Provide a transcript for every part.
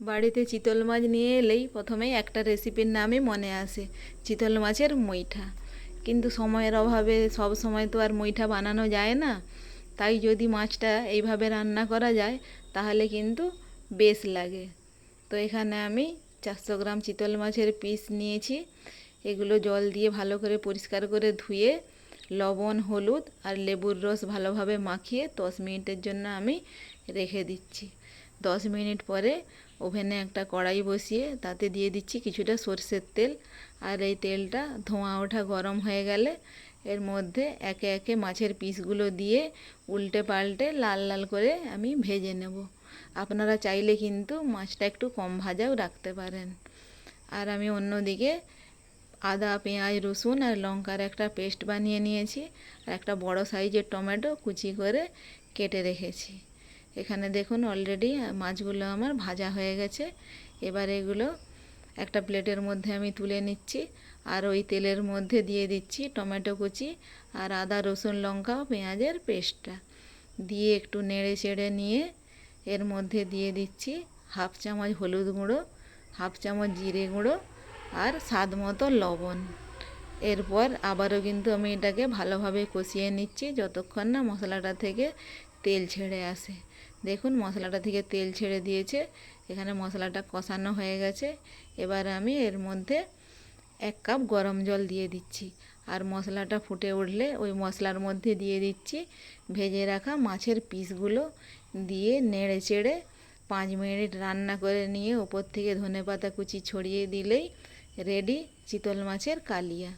বাড়িতে চিতল মাছ নিয়ে এলেই প্রথমেই একটা রেসিপির নামই মনে আসে, চিতল মাছের মুইঠা। কিন্তু সময়ের অভাবে সব সময় তো আর মুইঠা বানানো যায় না, তাই যদি মাছটা এইভাবে রান্না করা যায় তাহলে কিন্তু বেশ লাগে। তো এখানে আমি 400 গ্রাম চিতল মাছের পিস নিয়েছি। এগুলো জল দিয়ে ভালো করে পরিষ্কার করে ধুয়ে লবণ, হলুদ আর লেবুর রস ভালোভাবে মাখিয়ে 10 মিনিটের জন্য আমি রেখে দিচ্ছি। 10 মিনিট পরে ওভেনে একটা কড়াই বসিয়ে তাতে দিয়ে দিচ্ছি কিছুটা সরষের তেল। আর এই তেলটা ধোঁয়া ওঠা গরম হয়ে গেলে এর মধ্যে একে একে মাছের পিসগুলো দিয়ে উল্টে পাল্টে লাল লাল করে আমি ভেজে নেব। আপনারা চাইলে কিন্তু মাছটা একটু কম ভাজাও রাখতে পারেন। আর আমি অন্যদিকে আদা, পেঁয়াজ, রসুন আর লঙ্কার একটা পেস্ট বানিয়ে নিয়েছি। আর একটা বড় সাইজের টমেটো কুচি করে কেটে রেখেছি। এখানে দেখুন অলরেডি মাছগুলো আমার ভাজা হয়ে গেছে। এবার এগুলো একটা প্লেটের মধ্যে আমি তুলে নিচ্ছি। আর ওই তেলের মধ্যে দিয়ে দিচ্ছি টমেটো কুচি আর আদা, রসুন, লঙ্কা ও পেঁয়াজের পেস্টটা দিয়ে একটু নেড়ে চেড়ে নিয়ে এর মধ্যে দিয়ে দিচ্ছি হাফ চামচ হলুদ গুঁড়ো, হাফ চামচ জিরে গুঁড়ো আর স্বাদ মতো লবণ। এরপর আবারও কিন্তু আমি এটাকে ভালোভাবে কষিয়ে নিচ্ছি যতক্ষণ না মশলাটা থেকে তেল ছেড়ে আসে। দেখুন মশলাটা থেকে তেল ছেড়ে দিয়েছে। এখানে মশলাটা কষানো হয়ে গেছে। এবার আমি এর মধ্যে 1 কাপ গরম জল দিয়ে দিচ্ছি। আর মশলাটা ফুটে উঠলে ওই মশলার মধ্যে দিয়ে দিচ্ছি ভেজে রাখা মাছের পিসগুলো দিয়ে নেড়ে চেড়ে 5 মিনিট রান্না করে নিয়ে ওপর থেকে ধনেপাতা কুচি ছড়িয়ে দিলেই রেডি চিতল মাছের কালিয়া।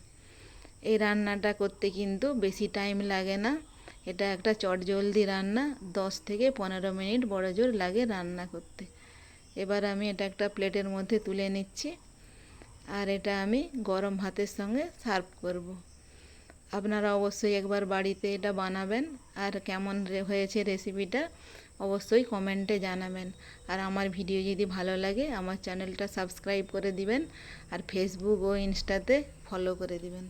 এই রান্নাটা করতে কিন্তু বেশি টাইম লাগে না। এটা একটা চটজলদি রান্না, 10 থেকে 15 মিনিট বড়জোর লাগে রান্না করতে। এবার আমি এটা একটা প্লেটের মধ্যে তুলে নিচ্ছি। আর এটা আমি গরম ভাতের সঙ্গে সার্ভ করব। আপনারা অবশ্যই একবার বাড়িতে এটা বানাবেন। আর কেমন হয়েছে রেসিপিটা অবশ্যই কমেন্টে জানাবেন। আর আমার ভিডিও যদি ভালো লাগে আমার চ্যানেলটা সাবস্ক্রাইব করে দিবেন আর ফেসবুক ও ইনস্টাতে ফলো করে দিবেন।